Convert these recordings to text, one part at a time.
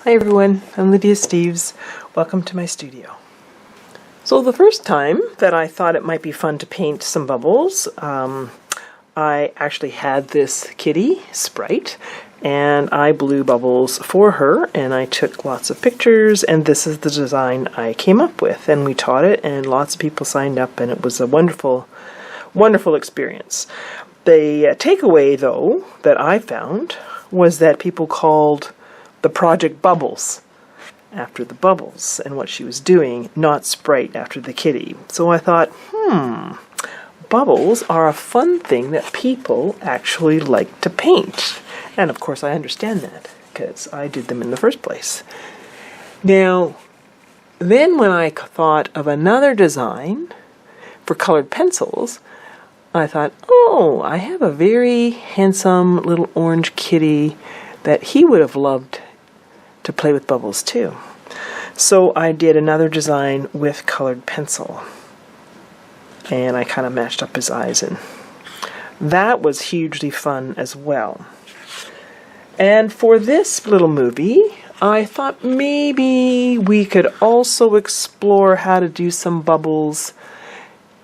Hi everyone, I'm Lydia Steeves. Welcome to my studio. So the first time that I thought it might be fun to paint some bubbles, I actually had this kitty, Sprite, and I blew bubbles for her, and I took lots of pictures, and this is the design I came up with. And we taught it, and lots of people signed up, and it was a wonderful, wonderful experience. The takeaway, though, that I found was that people called the project Bubbles after the bubbles and what she was doing, not Sprite after the kitty. So I thought, bubbles are a fun thing that people actually like to paint. And of course I understand that because I did them in the first place. Now, then when I thought of another design for colored pencils, I thought, oh, I have a very handsome little orange kitty that he would have loved to play with bubbles too. So I did another design with colored pencil. And I kind of matched up his eyes, and that was hugely fun as well. And for this little movie, I thought maybe we could also explore how to do some bubbles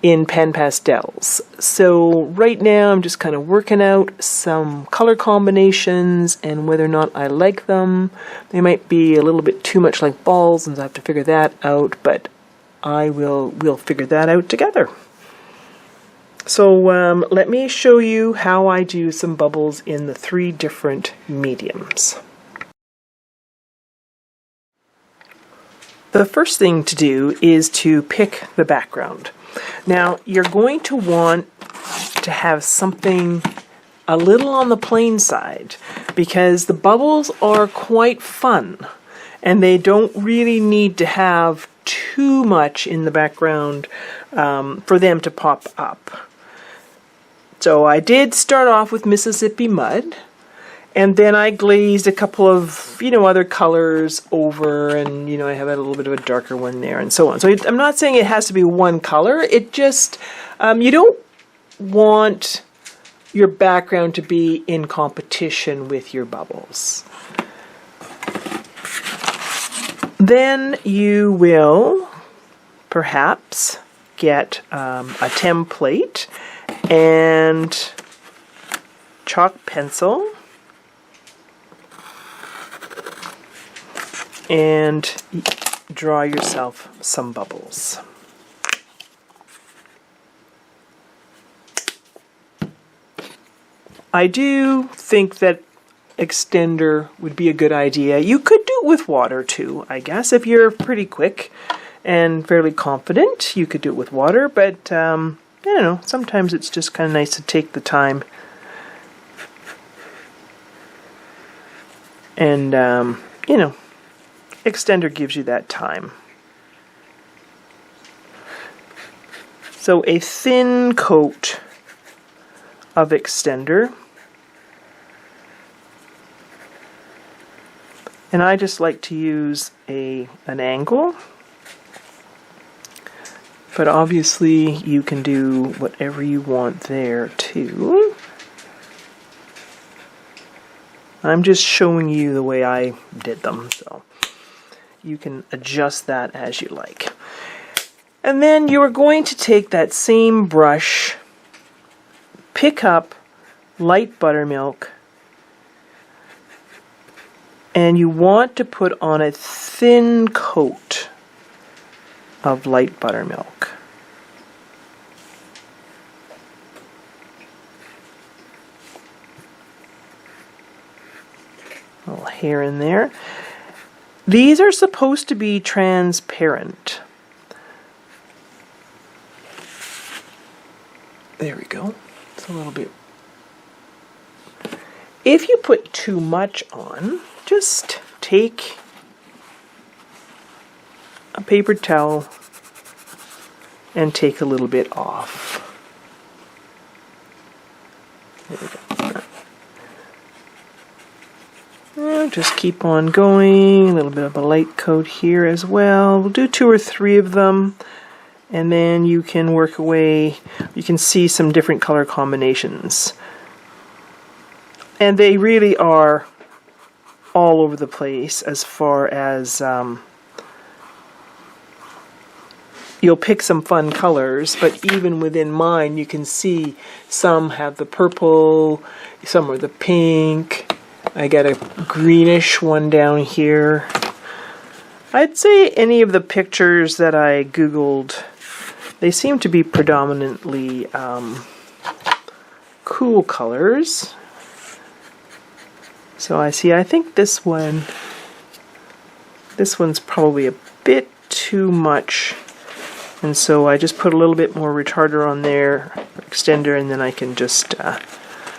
in pen pastels. So right now I'm just kind of working out some color combinations and whether or not I like them. They might be a little bit too much like balls, and I have to figure that out, but we'll figure that out together. So let me show you how I do some bubbles in the 3 different mediums. The first thing to do is to pick the background. Now, you're going to want to have something a little on the plain side because the bubbles are quite fun and they don't really need to have too much in the background for them to pop up. So I did start off with Mississippi mud, and then I glazed a couple of, other colors over, and, I have a little bit of a darker one there, and so on. So I'm not saying it has to be one color. It just, you don't want your background to be in competition with your bubbles. Then you will perhaps get a template and chalk pencil and draw yourself some bubbles. I do think that extender would be a good idea. You could do it with water too, I guess. If you're pretty quick and fairly confident, you could do it with water, but I don't know, sometimes it's just kind of nice to take the time and, extender gives you that time. So a thin coat of extender. And I just like to use an angle. But obviously you can do whatever you want there too. I'm just showing you the way I did them, so you can adjust that as you like. And then you are going to take that same brush, pick up light buttermilk, and you want to put on a thin coat of light buttermilk. A little hair in there. These are supposed to be transparent. There we go. It's a little bit. If you put too much on, just take a paper towel and take a little bit off. There we go. And just keep on going. A little bit of a light coat here as well. We'll do 2 or 3 of them, and then you can work away. You can see some different color combinations. And they really are all over the place as far as you'll pick some fun colors, but even within mine you can see some have the purple, some are the pink. I got a greenish one down here. I'd say any of the pictures that I Googled, they seem to be predominantly cool colors. So I think this one's probably a bit too much. And so I just put a little bit more retarder on there, extender, and then I can just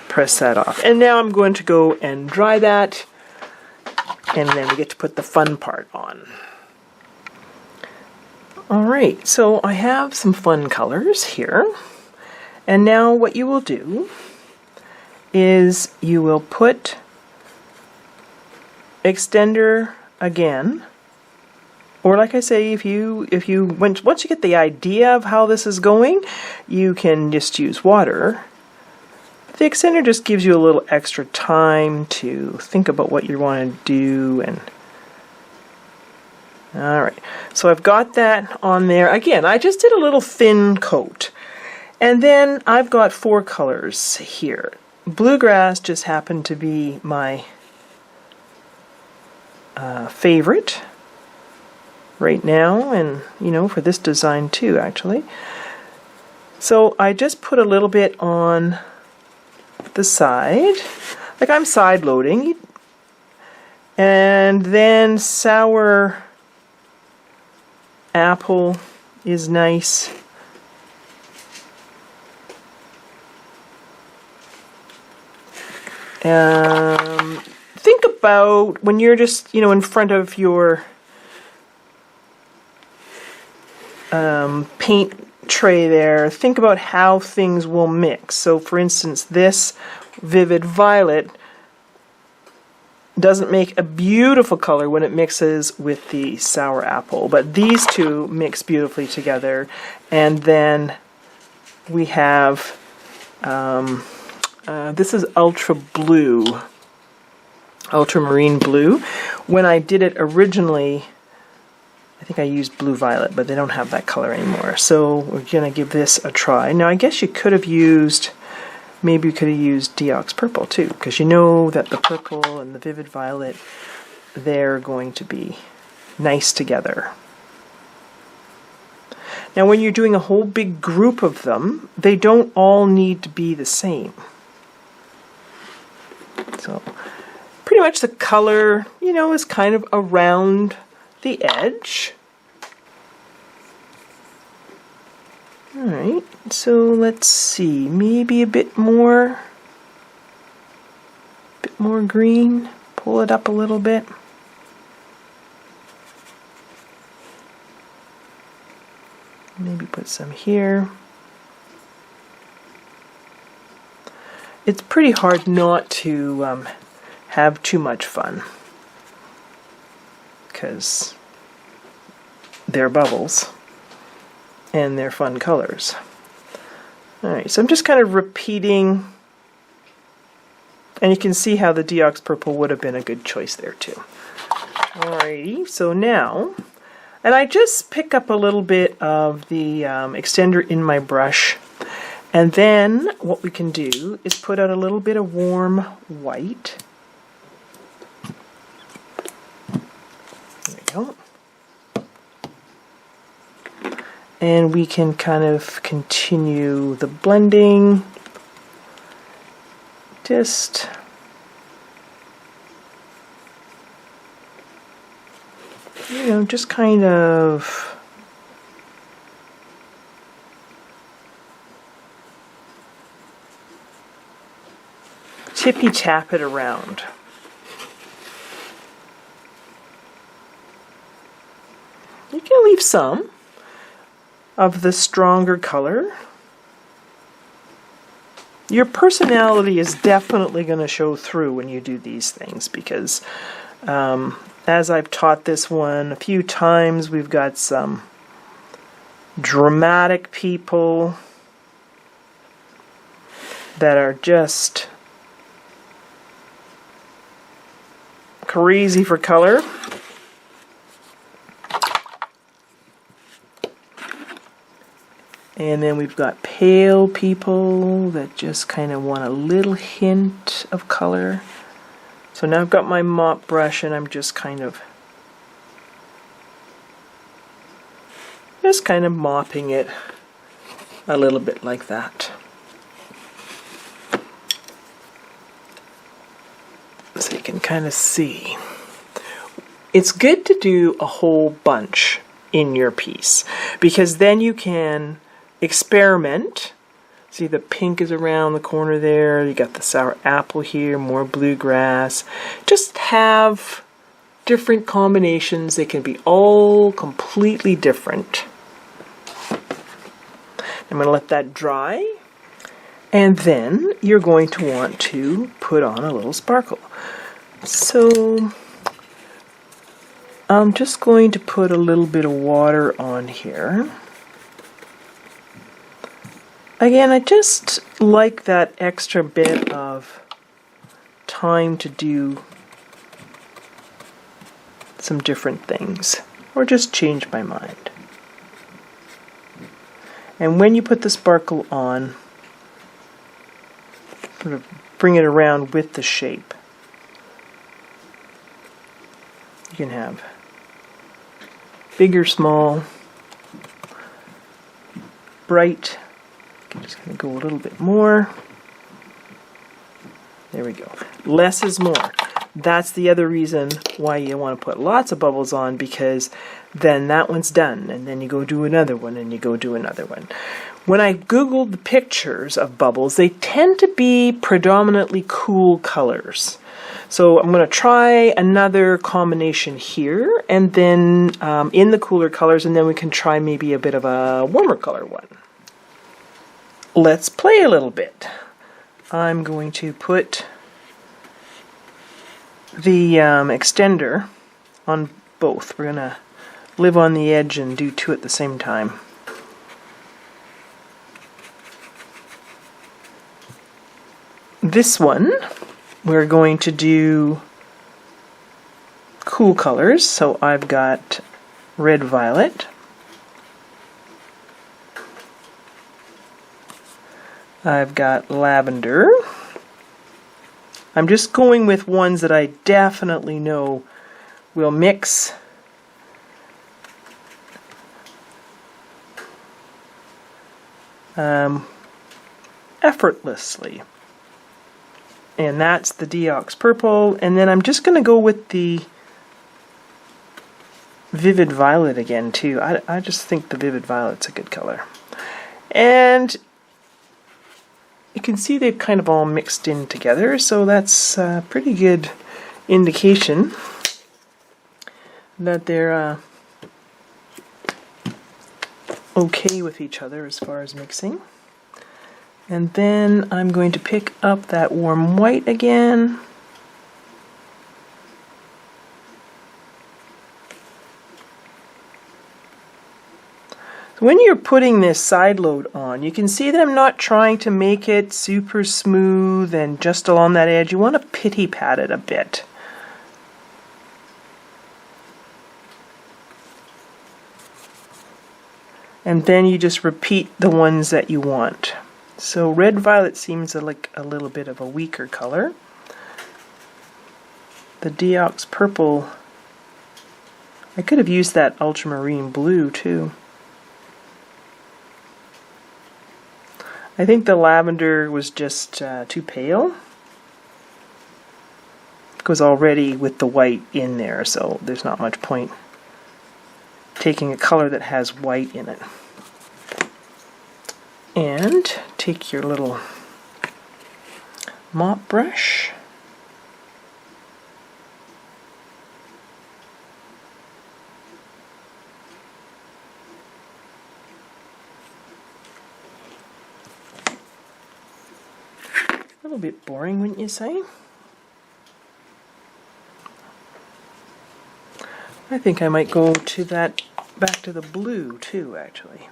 press that off. And now I'm going to go and dry that, and then we get to put the fun part on. Alright, so I have some fun colors here. And now what you will do is you will put extender again. Or like I say, once you get the idea of how this is going, you can just use water. The extender just gives you a little extra time to think about what you want to do. And alright, so I've got that on there. Again, I just did a little thin coat. And then I've got 4 colors here. Bluegrass just happened to be my favorite right now, and for this design too, actually. So I just put a little bit on the side, like I'm side loading, and then sour apple is nice. Think about when you're just in front of your paint tray there, think about how things will mix. So for instance, this vivid violet doesn't make a beautiful color when it mixes with the sour apple, but these two mix beautifully together. And then we have this is ultramarine blue. When I did it originally, I think I used blue violet, but they don't have that color anymore. So we're going to give this a try. Now I guess you could have used, maybe you could have used Deox purple too, because you know that the purple and the vivid violet, they're going to be nice together. Now when you're doing a whole big group of them, they don't all need to be the same. So pretty much the color, is kind of around the edge. Alright, so let's see, maybe a bit more green, pull it up a little bit. Maybe put some here. It's pretty hard not to have too much fun, because they're bubbles and they're fun colors. Alright, so I'm just kind of repeating, and you can see how the Deox purple would have been a good choice there too. Alrighty, so now, and I just pick up a little bit of the extender in my brush, and then what we can do is put out a little bit of warm white. There we go. And we can kind of continue the blending. Just just kind of tippy tap it around. You can leave some of the stronger color. Your personality is definitely going to show through when you do these things, because as I've taught this one a few times, we've got some dramatic people that are just crazy for color. And then we've got pale people that just kind of want a little hint of color. So now I've got my mop brush and I'm just kind of mopping it a little bit like that. So you can kind of see. It's good to do a whole bunch in your piece because then you can experiment. See, the pink is around the corner there. You got the sour apple here, more bluegrass. Just have different combinations. They can be all completely different. I'm going to let that dry. And then you're going to want to put on a little sparkle. So I'm just going to put a little bit of water on here. Again, I just like that extra bit of time to do some different things, or just change my mind. And when you put the sparkle on, sort of bring it around with the shape. You can have big or small, bright. I'm just going to go a little bit more. There we go. Less is more. That's the other reason why you want to put lots of bubbles on, because then that one's done, and then you go do another one, and you go do another one. When I Googled the pictures of bubbles, they tend to be predominantly cool colors. So I'm going to try another combination here, and then in the cooler colors, and then we can try maybe a bit of a warmer color one. Let's play a little bit. I'm going to put the extender on both. We're going to live on the edge and do two at the same time. This one, we're going to do cool colors. So I've got red violet. I've got lavender. I'm just going with ones that I definitely know will mix. Effortlessly. And that's the Deox purple. And then I'm just going to go with the vivid violet again too. I just think the vivid violet's a good color. And you can see they've kind of all mixed in together, so that's a pretty good indication that they're okay with each other as far as mixing. And then I'm going to pick up that warm white again. When you're putting this side load on, you can see that I'm not trying to make it super smooth and just along that edge. You want to pity pat it a bit. And then you just repeat the ones that you want. So red violet seems like a little bit of a weaker color. The Deox purple, I could have used that ultramarine blue too. I think the lavender was just too pale. It was already with the white in there, so there's not much point taking a color that has white in it. And take your little mop brush. A little bit boring, wouldn't you say? I think I might go to that, back to the blue too, actually.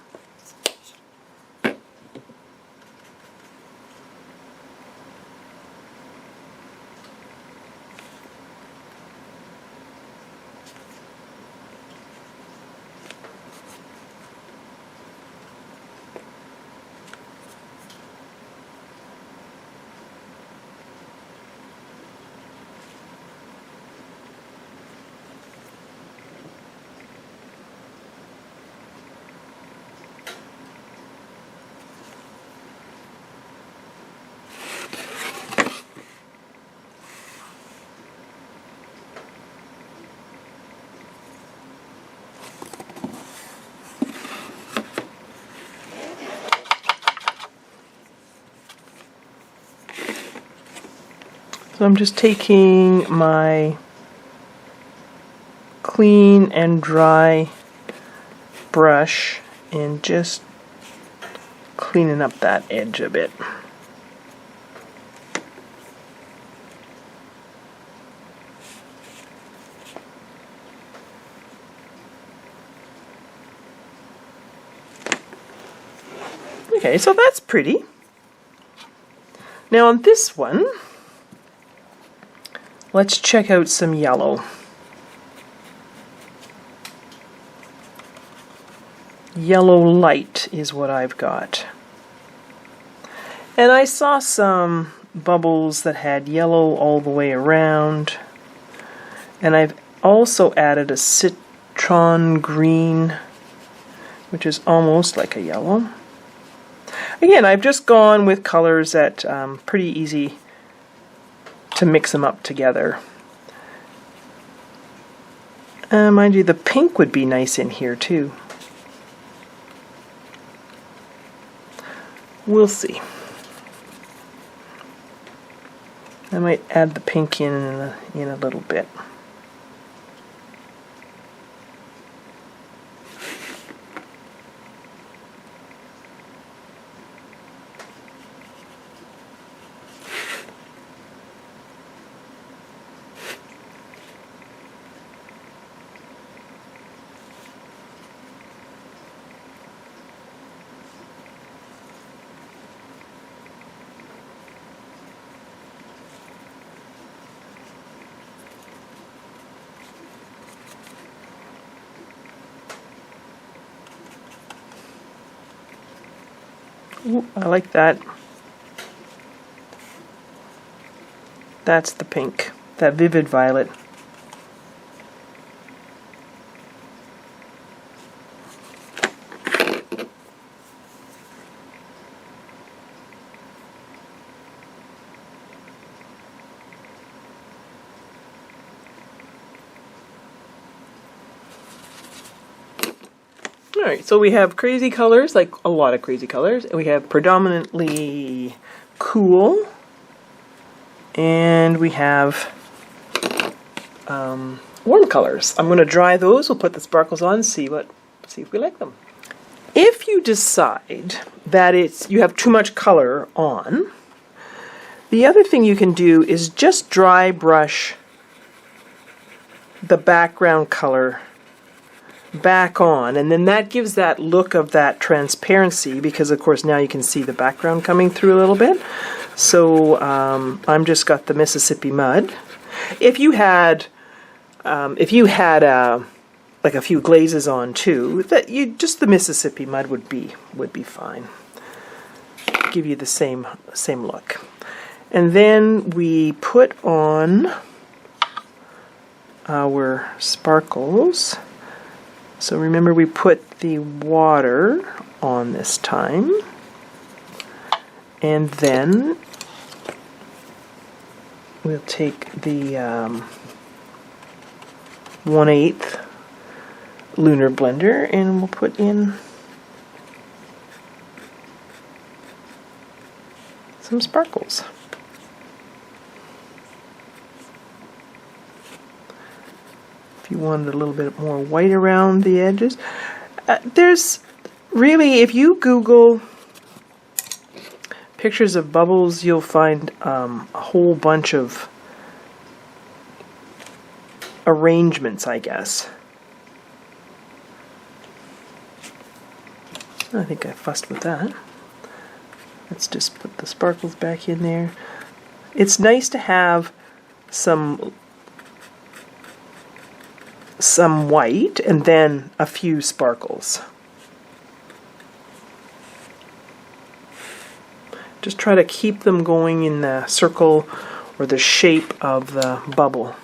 So I'm just taking my clean and dry brush and just cleaning up that edge a bit. Okay, so that's pretty. Now on this one, let's check out some yellow. Yellow light is what I've got. And I saw some bubbles that had yellow all the way around. And I've also added a citron green, which is almost like a yellow. Again, I've just gone with colors that pretty easy to mix them up together. Mind you, the pink would be nice in here too. We'll see. I might add the pink in a little bit. Ooh, I like that. That's the pink, that vivid violet. Alright, so we have crazy colors, like a lot of crazy colors, and we have predominantly cool, and we have warm colors. I'm going to dry those, we'll put the sparkles on, see if we like them. If you decide that you have too much color on, the other thing you can do is just dry brush the background color back on, and then that gives that look of that transparency, because of course now you can see the background coming through a little bit. So I'm just got the Mississippi mud. If you had like a few glazes on too, just the Mississippi mud would be fine. Give you the same look. And then we put on our sparkles. So remember, we put the water on this time, and then we'll take the 1/8 lunar blender and we'll put in some sparkles. If you wanted a little bit more white around the edges. There's really, if you Google pictures of bubbles, you'll find a whole bunch of arrangements, I guess. I think I fussed with that. Let's just put the sparkles back in there. It's nice to have some white and then a few sparkles. Just try to keep them going in the circle or the shape of the bubble.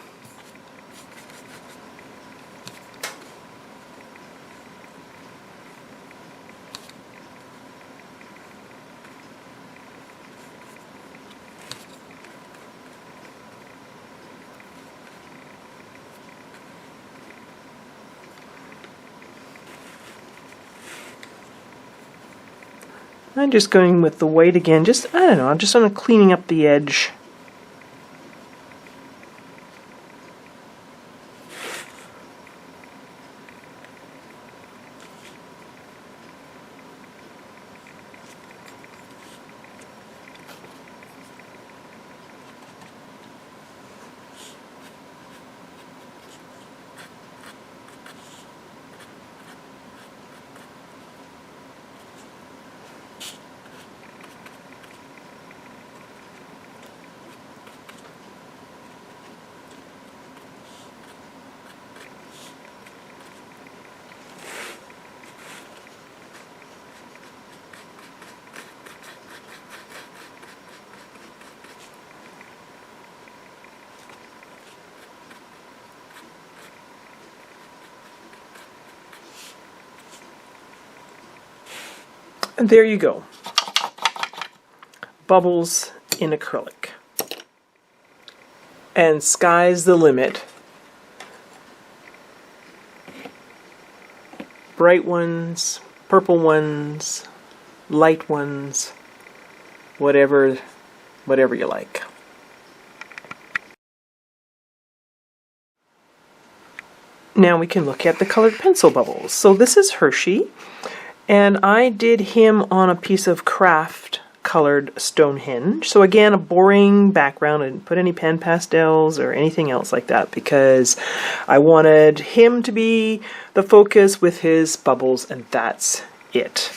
I'm just going with the white again, I don't know, I'm just cleaning up the edge And there you go. Bubbles in acrylic. And sky's the limit. Bright ones, purple ones, light ones, whatever you like. Now we can look at the colored pencil bubbles. So this is Hershey, and I did him on a piece of craft colored Stonehenge. So again, a boring background. I didn't put any pen pastels or anything else like that because I wanted him to be the focus with his bubbles, and that's it.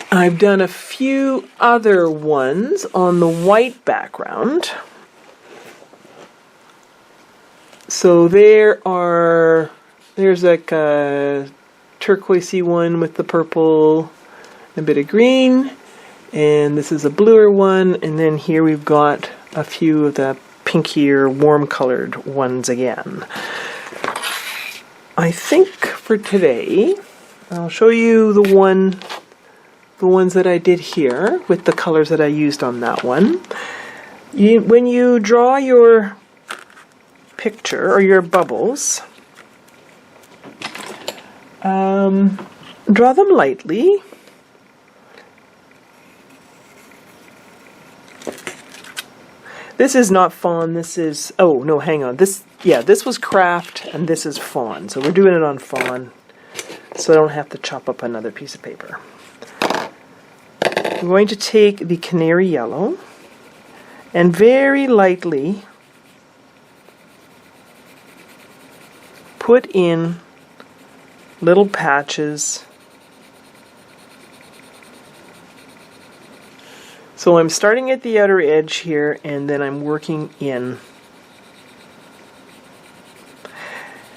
I've done a few other ones on the white background. So there's like a turquoisey one with the purple, a bit of green, and this is a bluer one, and then here we've got a few of the pinkier, warm colored ones again. I think for today, I'll show you the ones that I did here with the colors that I used on that one. When you draw your picture or your bubbles, draw them lightly. This is not fawn, this is, oh no, hang on. This was craft and this is fawn. So we're doing it on fawn so I don't have to chop up another piece of paper. I'm going to take the canary yellow and very lightly put in little patches. So I'm starting at the outer edge here and then I'm working in.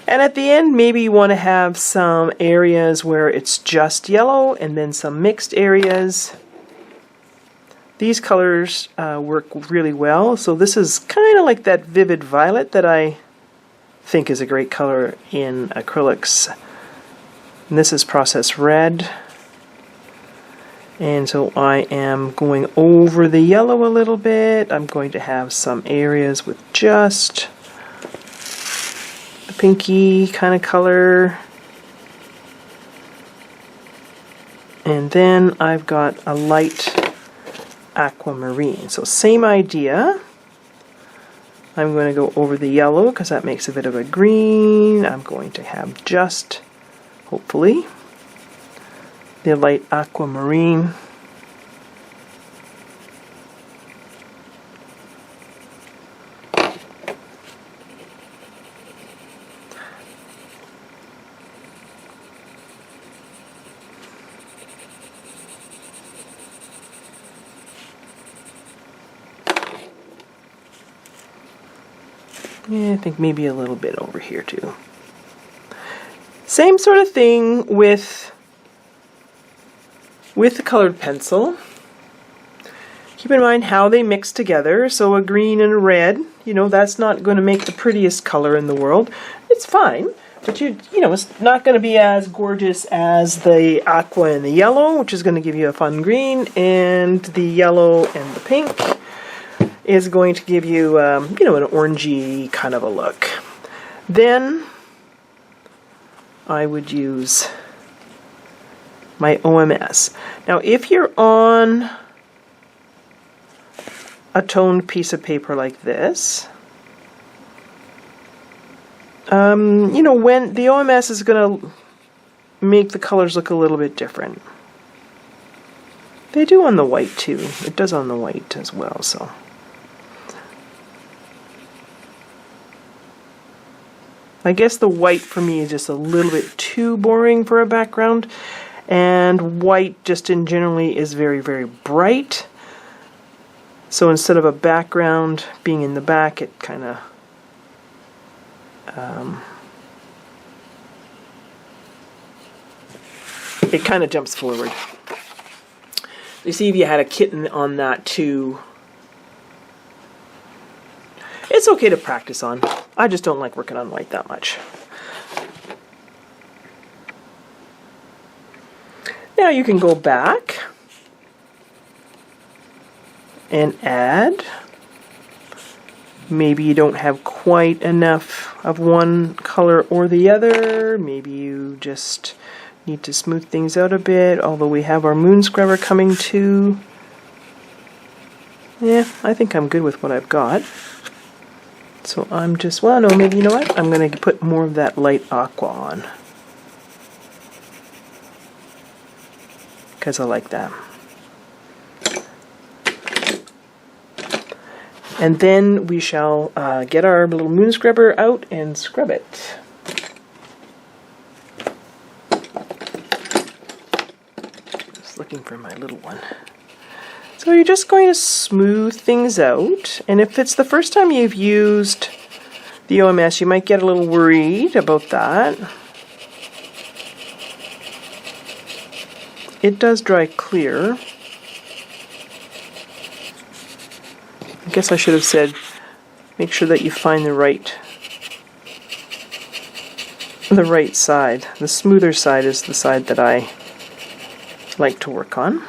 And at the end, maybe you want to have some areas where it's just yellow and then some mixed areas. These colors work really well. So this is kind of like that vivid violet that I think is a great color in acrylics. And this is processed red. And so I am going over the yellow a little bit. I'm going to have some areas with just the pinky kind of color. And then I've got a light aquamarine. So same idea. I'm going to go over the yellow because that makes a bit of a green. I'm going to have just, hopefully, the light aquamarine. Yeah, I think maybe a little bit over here too. Same sort of thing with the colored pencil. Keep in mind how they mix together. So a green and a red, you know, that's not going to make the prettiest color in the world. It's fine, but you know, it's not going to be as gorgeous as the aqua and the yellow, which is going to give you a fun green, and the yellow and the pink is going to give you, you know, an orangey kind of a look. Then I would use my OMS. Now, if you're on a toned piece of paper like this, you know, when the OMS is going to make the colors look a little bit different. They do on the white too. It does on the white as well, so. I guess the white for me is just a little bit too boring for a background, and white just in generally is very, very bright. So instead of a background being in the back, it kind of jumps forward. You see, if you had a kitten on that too, it's okay to practice on. I just don't like working on white that much. Now you can go back and add. Maybe you don't have quite enough of one color or the other. Maybe you just need to smooth things out a bit, although we have our moon scrubber coming too. Yeah, I think I'm good with what I've got. So I'm just, well, no, maybe, you know what? I'm going to put more of that light aqua on, because I like that. And then we shall get our little moon scrubber out and scrub it. Just looking for my little one. So you're just going to smooth things out. And if it's the first time you've used the OMS, you might get a little worried about that. It does dry clear. I guess I should have said, make sure that you find the right side. The smoother side is the side that I like to work on.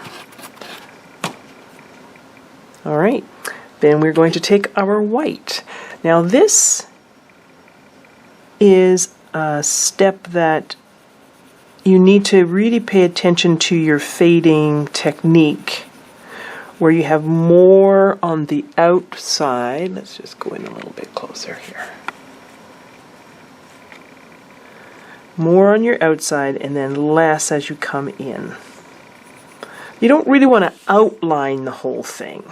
All right, then we're going to take our white. Now this is a step that you need to really pay attention to your fading technique, where you have more on the outside. Let's just go in a little bit closer here. More on your outside and then less as you come in. You don't really want to outline the whole thing.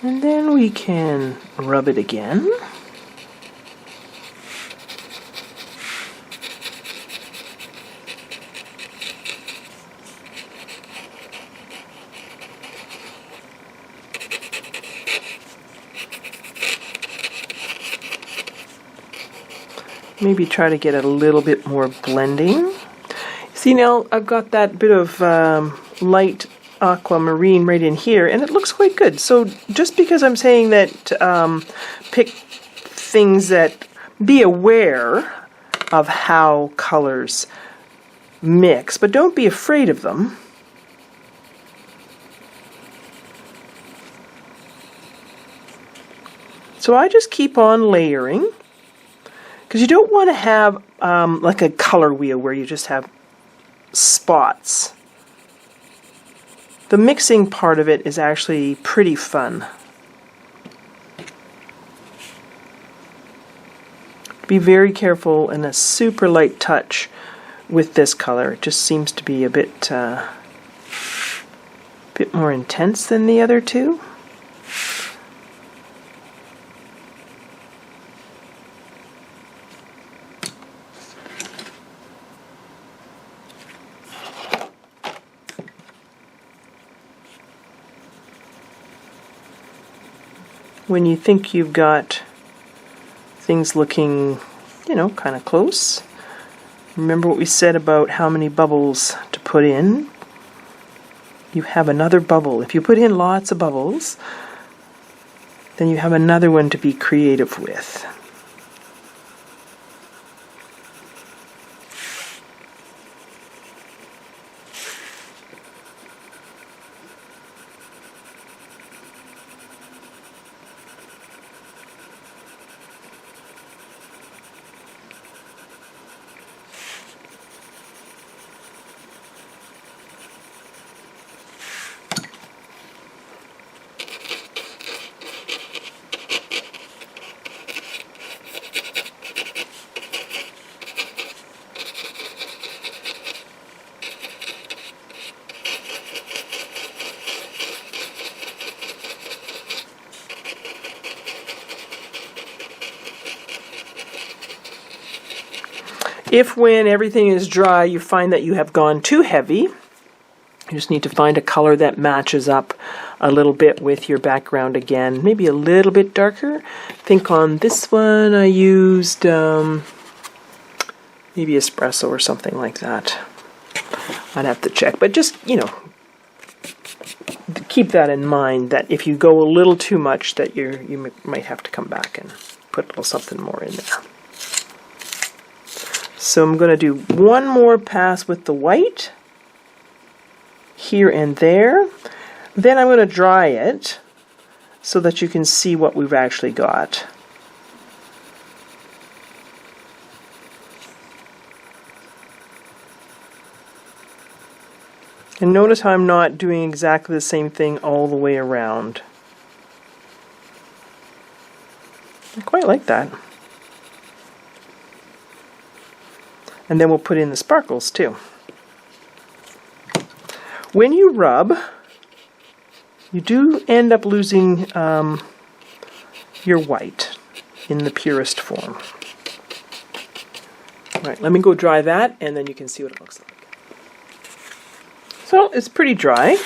And then we can rub it again. Maybe try to get a little bit more blending. See, now I've got that bit of light aquamarine right in here, and it looks quite good. So just because I'm saying that pick things that, be aware of how colors mix, but don't be afraid of them. So I just keep on layering, because you don't want to have like a color wheel where you just have spots. The mixing part of it is actually pretty fun. Be very careful in a super light touch with this color. It just seems to be a bit more intense than the other two. When you think you've got things looking, kind of close, remember what we said about how many bubbles to put in. You have another bubble. If you put in lots of bubbles, then you have another one to be creative with. If when everything is dry you find that you have gone too heavy, you just need to find a color that matches up a little bit with your background again, maybe a little bit darker. I think on this one I used maybe espresso or something like that. I'd have to check, but just, you know, keep that in mind, that if you go a little too much, that you might have to come back and put a little something more in there. So I'm going to do one more pass with the white here and there. Then I'm going to dry it so that you can see what we've actually got. And notice how I'm not doing exactly the same thing all the way around. I quite like that. And then we'll put in the sparkles too. When you rub, you do end up losing your white in the purest form. All right, let me go dry that and then you can see what it looks like. So it's pretty dry,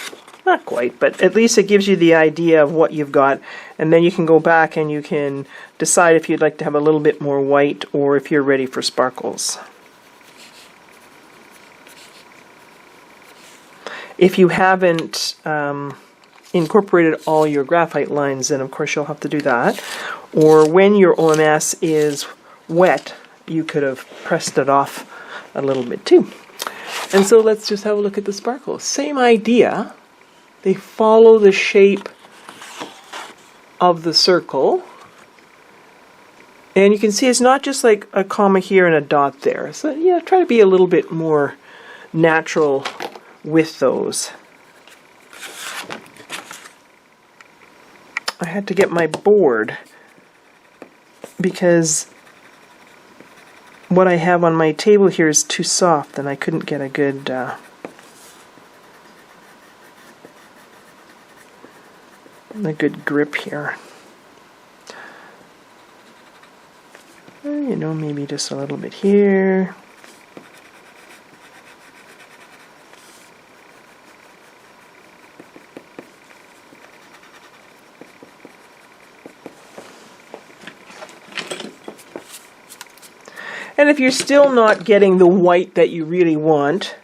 not quite, but at least it gives you the idea of what you've got, and then you can go back and you can decide if you'd like to have a little bit more white or if you're ready for sparkles. If you haven't incorporated all your graphite lines, then of course you'll have to do that. Or when your OMS is wet, you could have pressed it off a little bit too. And so let's just have a look at the sparkles. Same idea. They follow the shape of the circle. And you can see it's not just like a comma here and a dot there. So yeah, try to be a little bit more natural with those. I had to get my board because what I have on my table here is too soft and I couldn't get a good grip here. You know, maybe just a little bit here. And if you're still not getting the white that you really want,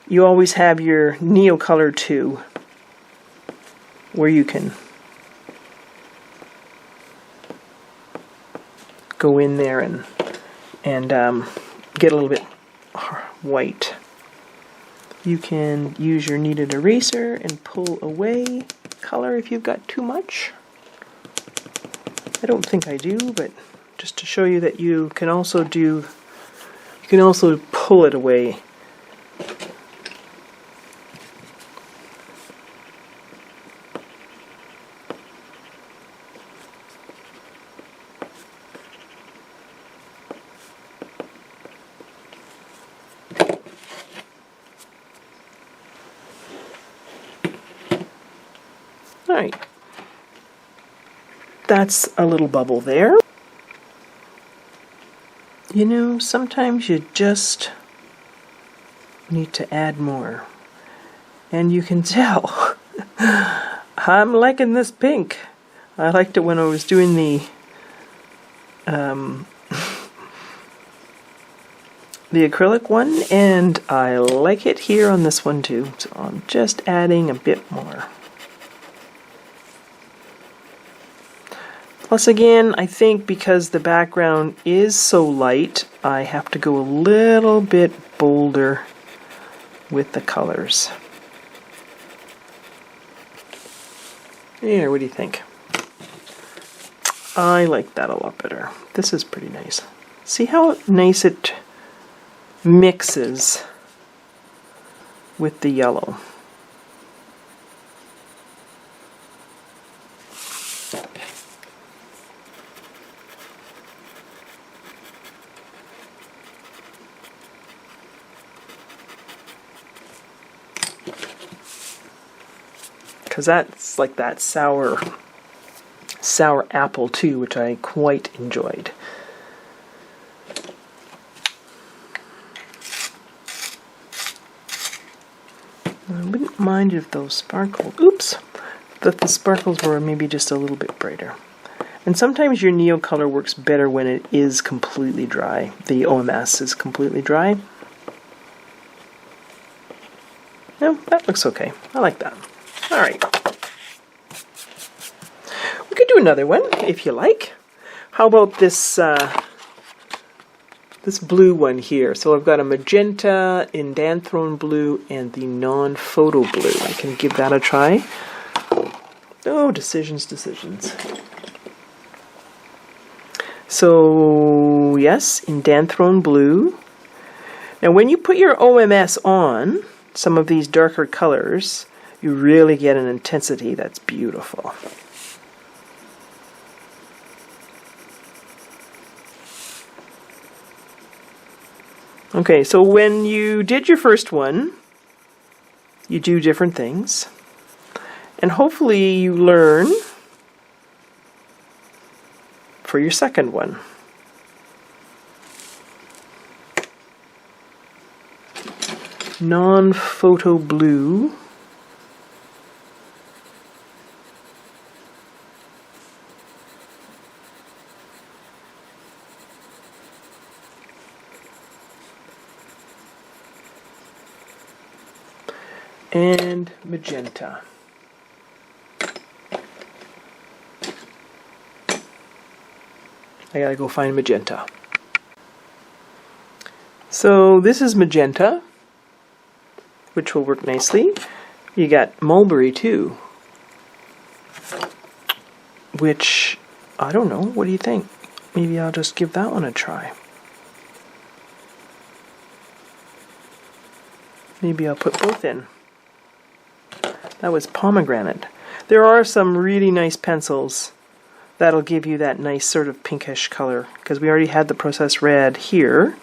you always have your Neo Color 2, where you can go in there and get a little bit white. You can use your kneaded eraser and pull away color if you've got too much. I don't think I do, but just to show you that you can also pull it away. All right. That's a little bubble there. You know, sometimes you just need to add more. And you can tell. I'm liking this pink. I liked it when I was doing the acrylic one, and I like it here on this one too. So I'm just adding a bit more. Plus again, I think because the background is so light, I have to go a little bit bolder with the colors. There, what do you think? I like that a lot better. This is pretty nice. See how nice it mixes with the yellow. Because that's like that sour apple too, which I quite enjoyed. I wouldn't mind if those sparkled. Oops! That the sparkles were maybe just a little bit brighter. And sometimes your Neo color works better when it is completely dry. The OMS is completely dry. No, that looks okay. I like that. All right. We could do another one if you like. How about this this blue one here? So I've got a magenta, indanthrone blue, and the non-photo blue. I can give that a try. Oh, decisions. So, yes, indanthrone blue. Now, when you put your OMS on some of these darker colors, you really get an intensity that's beautiful. Okay, so when you did your first one, you do different things. And hopefully you learn for your second one. Non-photo blue. And magenta. I gotta go find magenta. So this is magenta, which will work nicely. You got mulberry too, which, I don't know, what do you think? Maybe I'll just give that one a try. Maybe I'll put both in. That was pomegranate. There are some really nice pencils that'll give you that nice sort of pinkish color, because we already had the processed red here.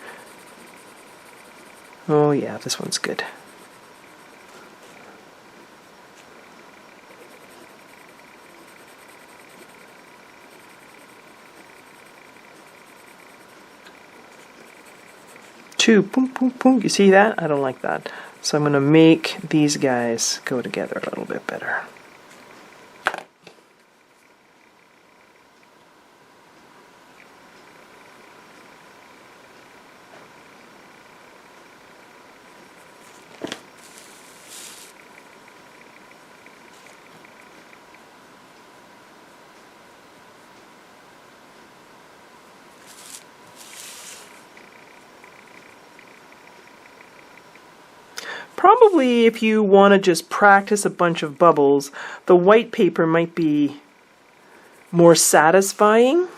Oh yeah, this one's good. Two, boom, boom, boom. You see that? I don't like that. So I'm going to make these guys go together a little bit better. Probably if you want to just practice a bunch of bubbles, the white paper might be more satisfying,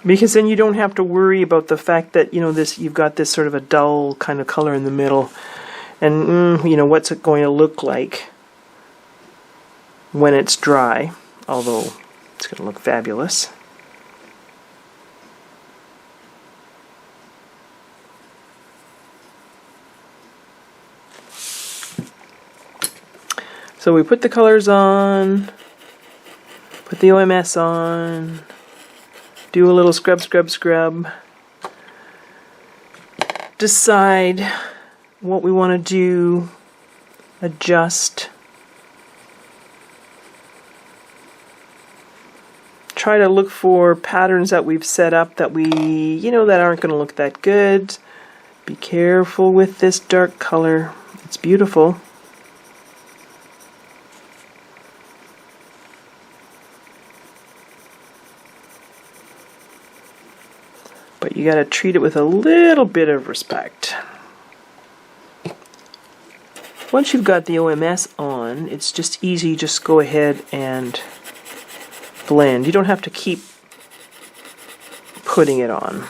because then you don't have to worry about the fact that, you know, this, you've got this sort of a dull kind of color in the middle, and you know, what's it going to look like when it's dry, although it's going to look fabulous. So we put the colors on, put the OMS on, do a little scrub, scrub, scrub, decide what we want to do, adjust, try to look for patterns that we've set up that we, you know, that aren't going to look that good. Be careful with this dark color. It's beautiful. But you got to treat it with a little bit of respect. Once you've got the OMS on, it's just easy. Just go ahead and blend. You don't have to keep putting it on.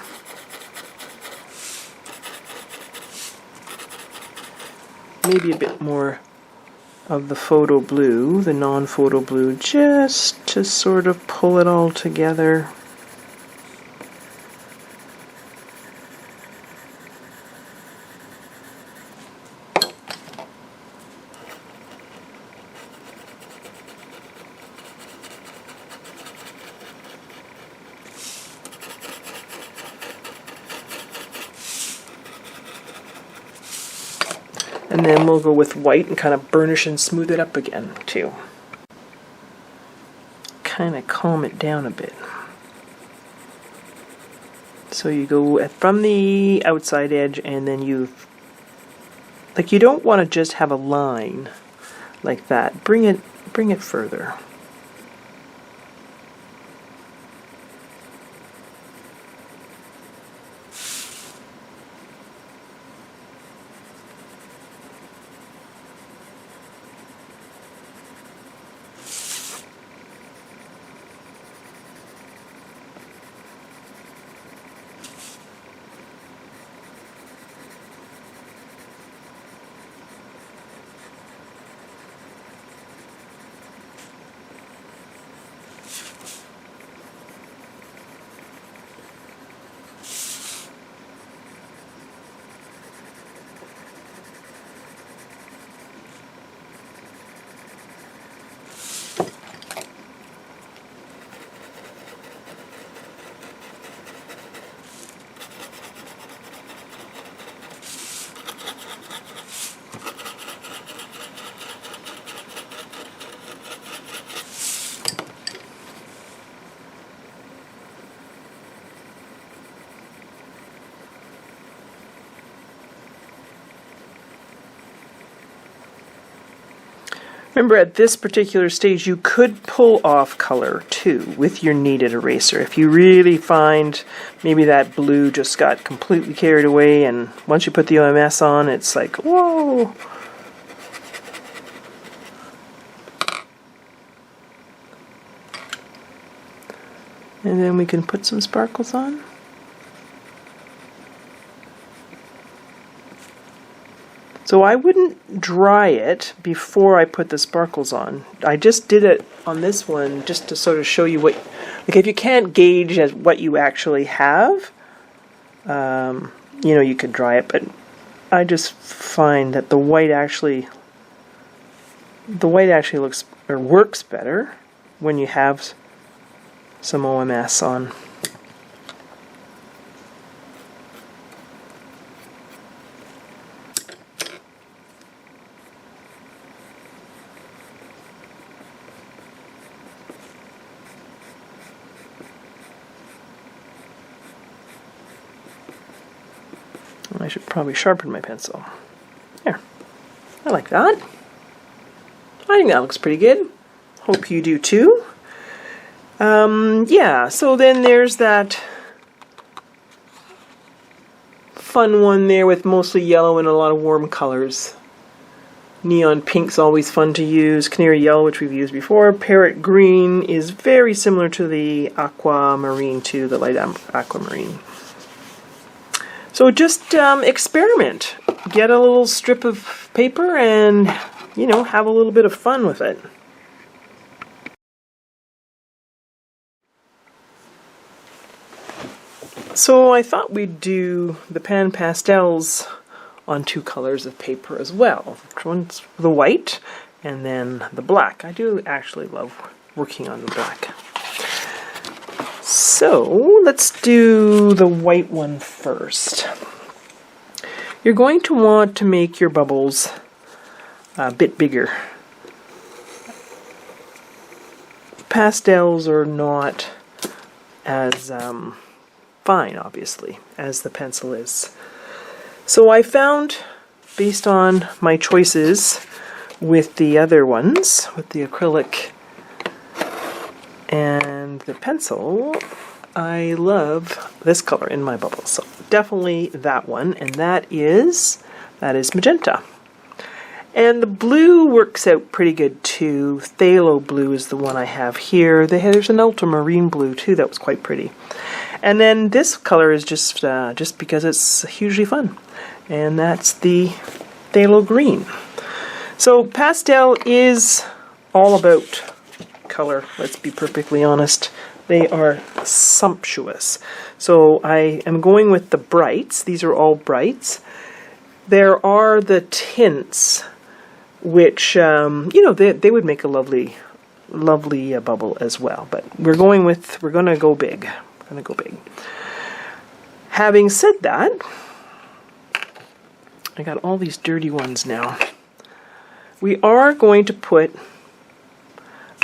Maybe a bit more of the photo blue, the non-photo blue, just to sort of pull it all together. And then we'll go with white and kind of burnish and smooth it up again too. Kind of calm it down a bit. So you go from the outside edge, and then you don't want to just have a line like that. Bring it further. Remember, at this particular stage, you could pull off color too with your kneaded eraser. If you really find maybe that blue just got completely carried away, and once you put the OMS on, it's like, whoa! And then we can put some sparkles on. So I wouldn't dry it before I put the sparkles on. I just did it on this one just to sort of show you what, like if you can't gauge as what you actually have, you could dry it, but I just find that the white actually looks or works better when you have some OMS on. I should probably sharpen my pencil. There. I like that. I think that looks pretty good. Hope you do too. Yeah, so then there's that fun one there with mostly yellow and a lot of warm colors. Neon pink's always fun to use. Canary yellow, which we've used before. Parrot green is very similar to the aquamarine too, the light aquamarine. So just experiment. Get a little strip of paper and, have a little bit of fun with it. So I thought we'd do the pan pastels on 2 colors of paper as well. One's the white and then the black. I do actually love working on the black. So let's do the white one first. You're going to want to make your bubbles a bit bigger. Pastels are not as fine, obviously, as the pencil is. So I found, based on my choices with the other ones, with the acrylic and the pencil, I love this color in my bubbles. So definitely that one, and that is magenta. And the blue works out pretty good too. Phthalo blue is the one I have here. There's an ultramarine blue too that was quite pretty. And then this color is just because it's hugely fun. And that's the phthalo green. So pastel is all about color, let's be perfectly honest. They are sumptuous. So I am going with the brights. These are all brights. There are the tints, which, they would make a lovely bubble as well. But we're going to go big. Having said that, I got all these dirty ones now. We are going to put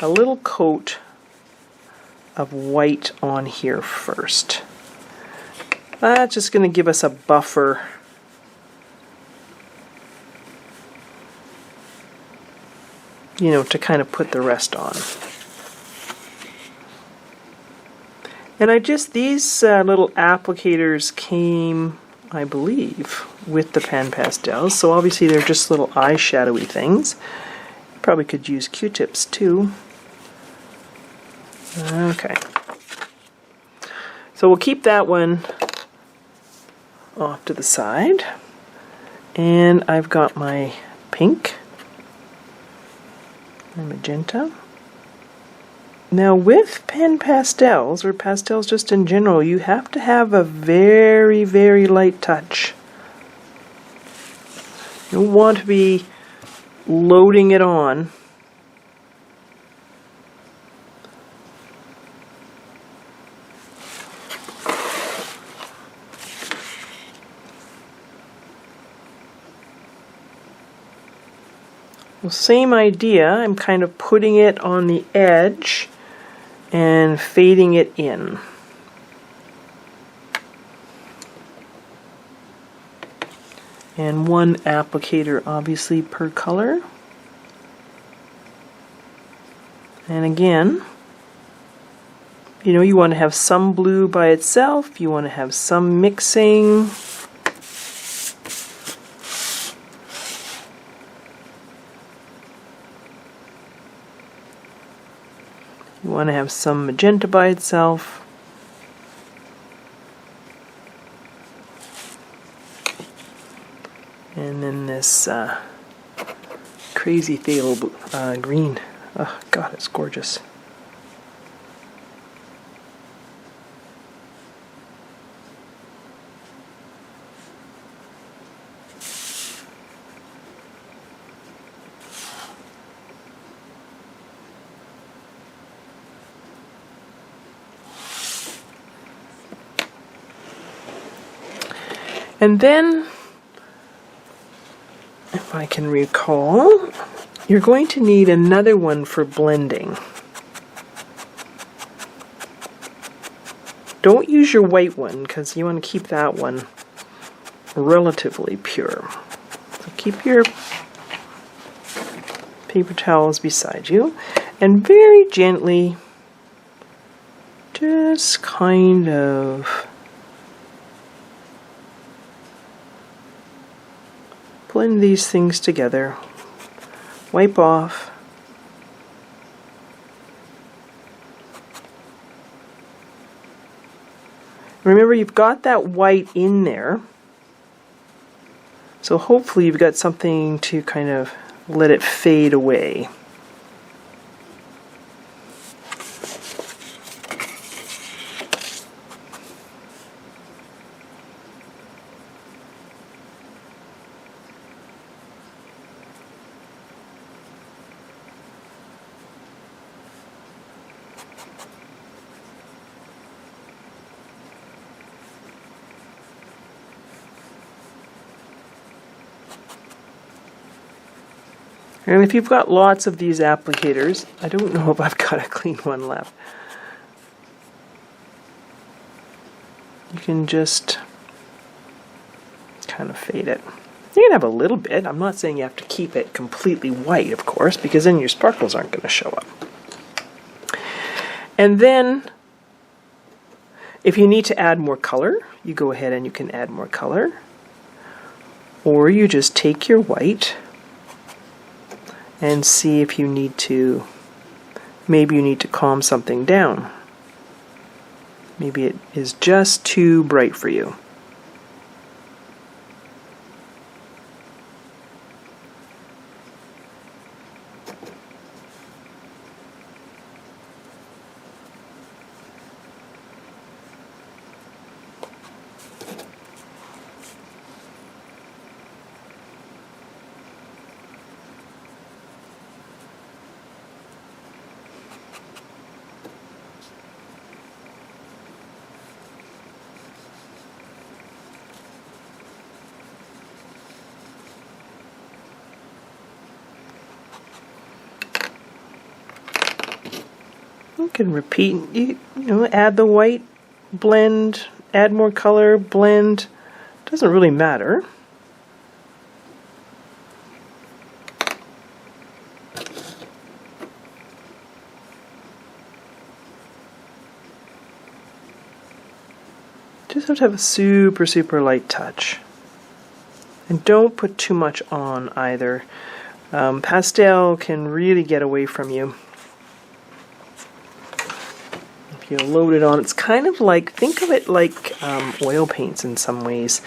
a little coat of white on here first. That's just going to give us a buffer. You know, to kind of put the rest on. And these little applicators came, I believe, with the pan pastels. So obviously they're just little eyeshadowy things. Probably could use Q-tips too. Okay. So we'll keep that one off to the side. And I've got my pink, my magenta. Now with pan pastels, or pastels just in general, you have to have a very, very light touch. You don't want to be loading it on. Well, same idea, I'm kind of putting it on the edge and fading it in. And one applicator obviously per color. And again, you know, you want to have some blue by itself, you want to have some mixing. You want to have some magenta by itself. And then this crazy phthalo green. Oh God, it's gorgeous. And then, if I can recall, you're going to need another one for blending. Don't use your white one because you want to keep that one relatively pure. So keep your paper towels beside you and very gently just kind of blend these things together. Wipe off. Remember, you've got that white in there, so hopefully you've got something to kind of let it fade away. And if you've got lots of these applicators, I don't know if I've got a clean one left. You can just kind of fade it. You can have a little bit. I'm not saying you have to keep it completely white, of course, because then your sparkles aren't going to show up. And then, if you need to add more color, you go ahead and you can add more color. Or you just take your white and see if you need to, maybe you need to calm something down. Maybe it is just too bright for you. You can repeat, you know, add the white, blend, add more color, blend. Doesn't really matter. Just have to have a super, super light touch. And don't put too much on either. Pastel can really get away from you. If you load it on, it's kind of like, think of it like oil paints in some ways.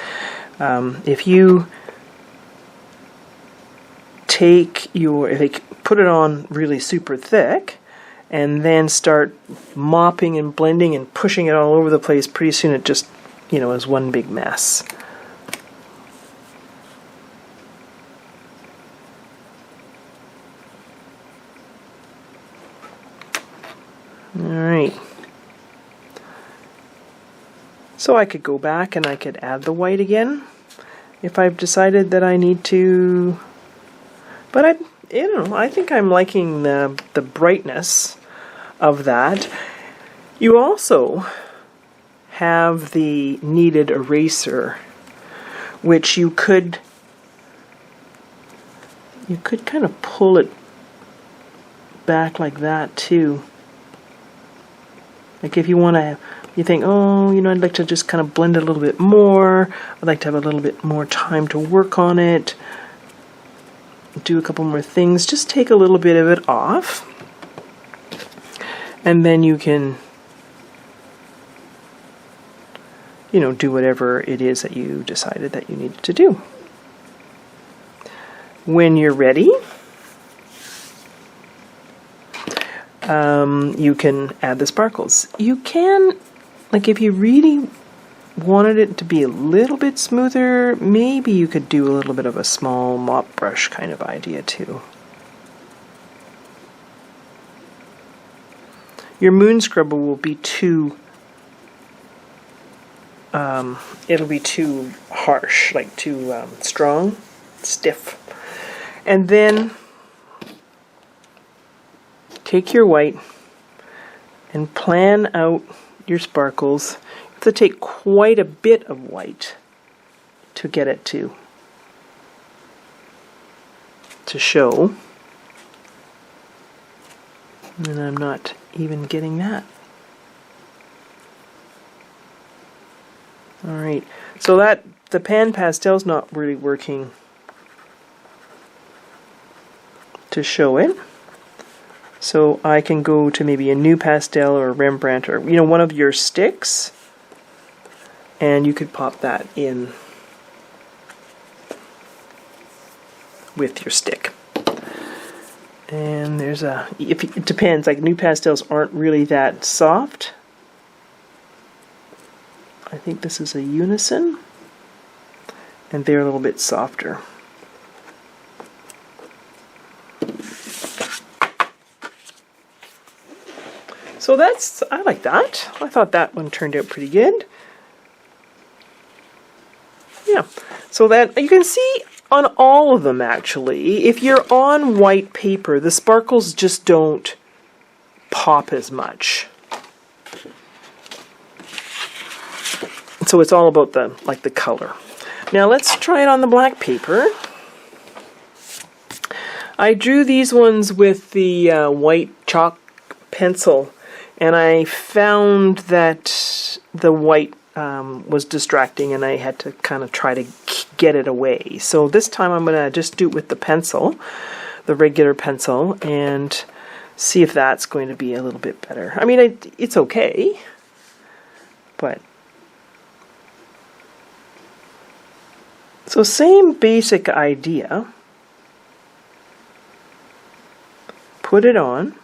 If you put it on really super thick, and then start mopping and blending and pushing it all over the place, pretty soon it just, you know, is one big mess. Alright. So I could go back and I could add the white again if I've decided that I need to, but I think I'm liking the brightness of that. You also have the kneaded eraser, which you could kind of pull it back like that too. Like if you want to, you think, oh, you know, I'd like to just kind of blend it a little bit more. I'd like to have a little bit more time to work on it. Do a couple more things. Just take a little bit of it off. And then you can, you know, do whatever it is that you decided that you needed to do. When you're ready, you can add the sparkles. You can, like if you really wanted it to be a little bit smoother, maybe you could do a little bit of a small mop brush kind of idea too. Your moon scrubber will be too, it'll be too harsh, like too strong, stiff. And then take your white and plan out your sparkles. You have to take quite a bit of white to get it to show. And I'm not even getting that. Alright, so that the pan pastel's not really working to show it. So I can go to maybe a new pastel or a Rembrandt or, you know, one of your sticks, and you could pop that in with your stick. And there's it depends, like new pastels aren't really that soft. I think this is a Unison, and they're a little bit softer. So I like that. I thought that one turned out pretty good. Yeah, so that you can see on all of them actually, if you're on white paper, the sparkles just don't pop as much. So it's all about the color. Now let's try it on the black paper. I drew these ones with the white chalk pencil, and I found that the white was distracting, and I had to kind of try to get it away. So this time I'm going to just do it with the pencil, the regular pencil, and see if that's going to be a little bit better. I mean, it's okay, but... So same basic idea. Put it on,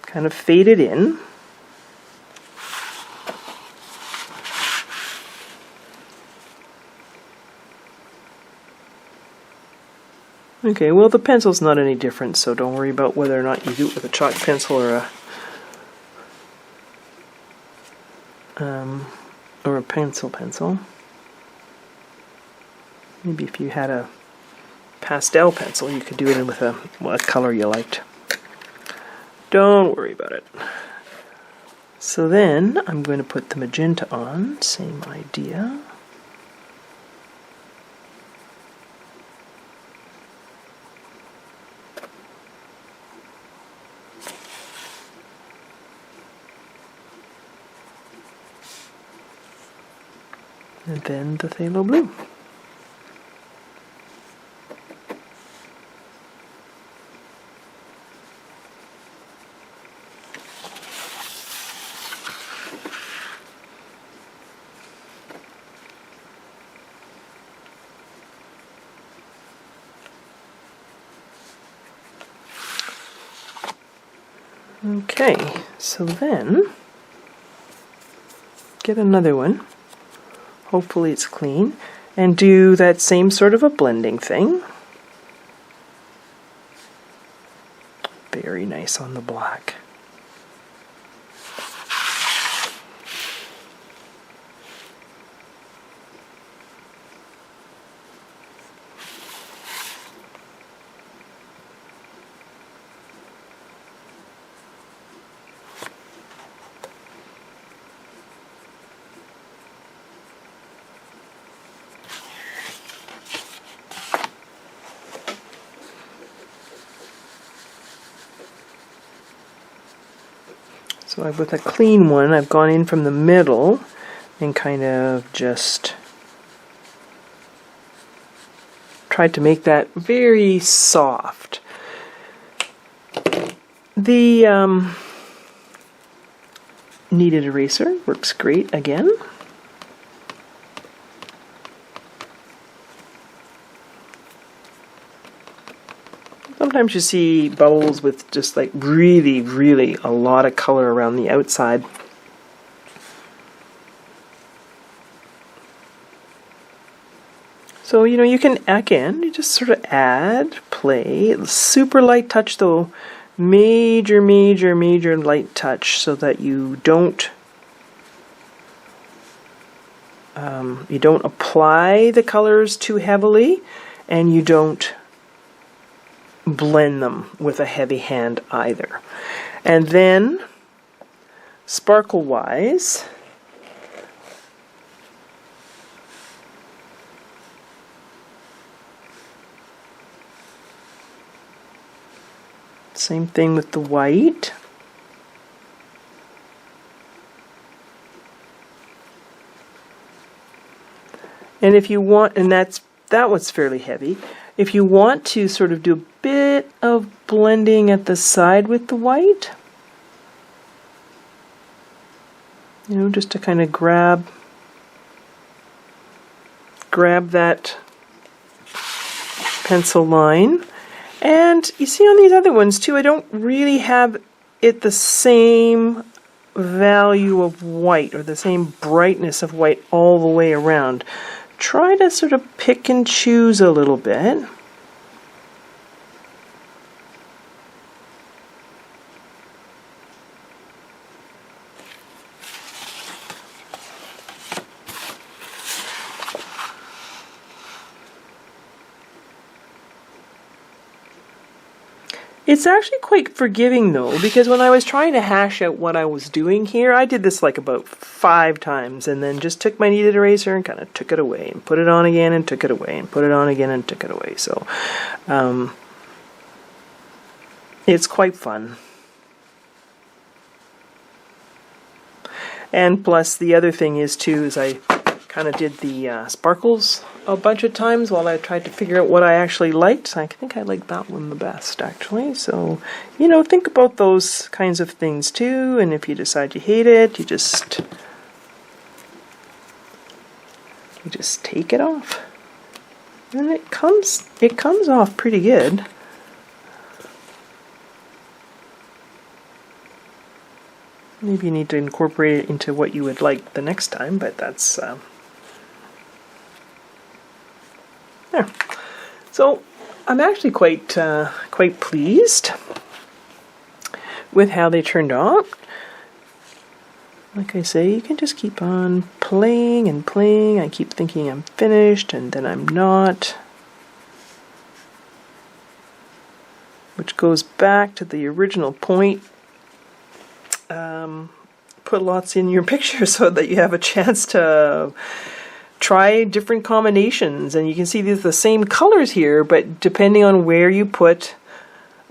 kind of fade it in. Okay, well the pencil's not any different, so don't worry about whether or not you do it with a chalk pencil or a pencil. Maybe if you had a pastel pencil, you could do it with a color you liked. Don't worry about it. So then I'm going to put the magenta on, same idea. And then the phthalo blue. Okay, so then get another one. Hopefully it's clean, and do that same sort of a blending thing. Very nice on the black. So with a clean one, I've gone in from the middle and kind of just tried to make that very soft. The kneaded eraser works great again. Sometimes you see bubbles with just like really, really a lot of color around the outside. So, you know, you can, again, you just sort of add, play, super light touch though, major, major, major light touch so that you don't apply the colors too heavily and you don't blend them with a heavy hand either. And then sparkle wise, same thing with the white. And if you want, and that was fairly heavy. If you want to sort of do a bit of blending at the side with the white, you know, just to kind of grab that pencil line. And you see on these other ones too, I don't really have it the same value of white or the same brightness of white all the way around. Try to sort of pick and choose a little bit. It's actually quite forgiving though, because when I was trying to hash out what I was doing here, I did this like about 5 times and then just took my kneaded eraser and kind of took it away and put it on again and took it away and put it on again and took it away. So it's quite fun. And plus the other thing is too, is I kind of did the sparkles a bunch of times while I tried to figure out what I actually liked. I think I liked that one the best actually. So, you know, think about those kinds of things too, and if you decide you hate it, you just take it off. And it comes off pretty good. Maybe you need to incorporate it into what you would like the next time, but that's there. So I'm actually quite pleased with how they turned out. Like I say, you can just keep on playing and playing. I keep thinking I'm finished and then I'm not. Which goes back to the original point put lots in your picture so that you have a chance to try different combinations. And you can see these are the same colors here, but depending on where you put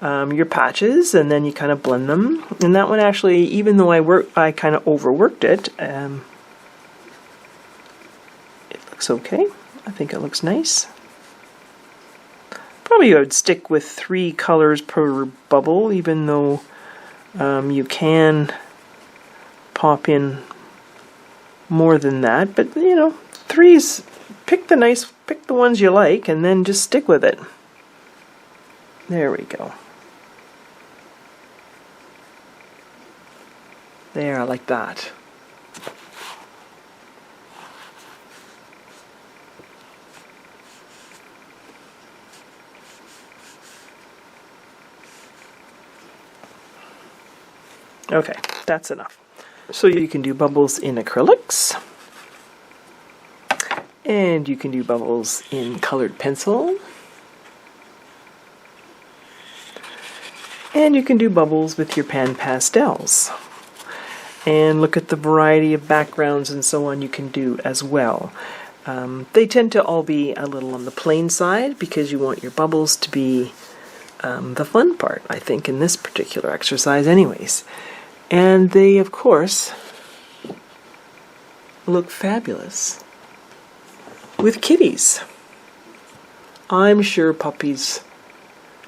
your patches, and then you kind of blend them. And that one actually, even though I kind of overworked it, it looks okay. I think it looks nice. Probably I would stick with 3 colors per bubble, even though you can pop in more than that. But you know, 3's, pick the ones you like, and then just stick with it. There we go. There, I like that. Okay, that's enough. So you can do bubbles in acrylics, and you can do bubbles in colored pencil, and you can do bubbles with your pan pastels. And look at the variety of backgrounds and so on you can do as well. They tend to all be a little on the plain side because you want your bubbles to be the fun part, I think, in this particular exercise anyways. And they, of course, look fabulous with kitties. I'm sure puppies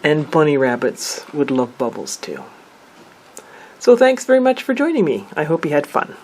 and bunny rabbits would love bubbles too. So thanks very much for joining me. I hope you had fun.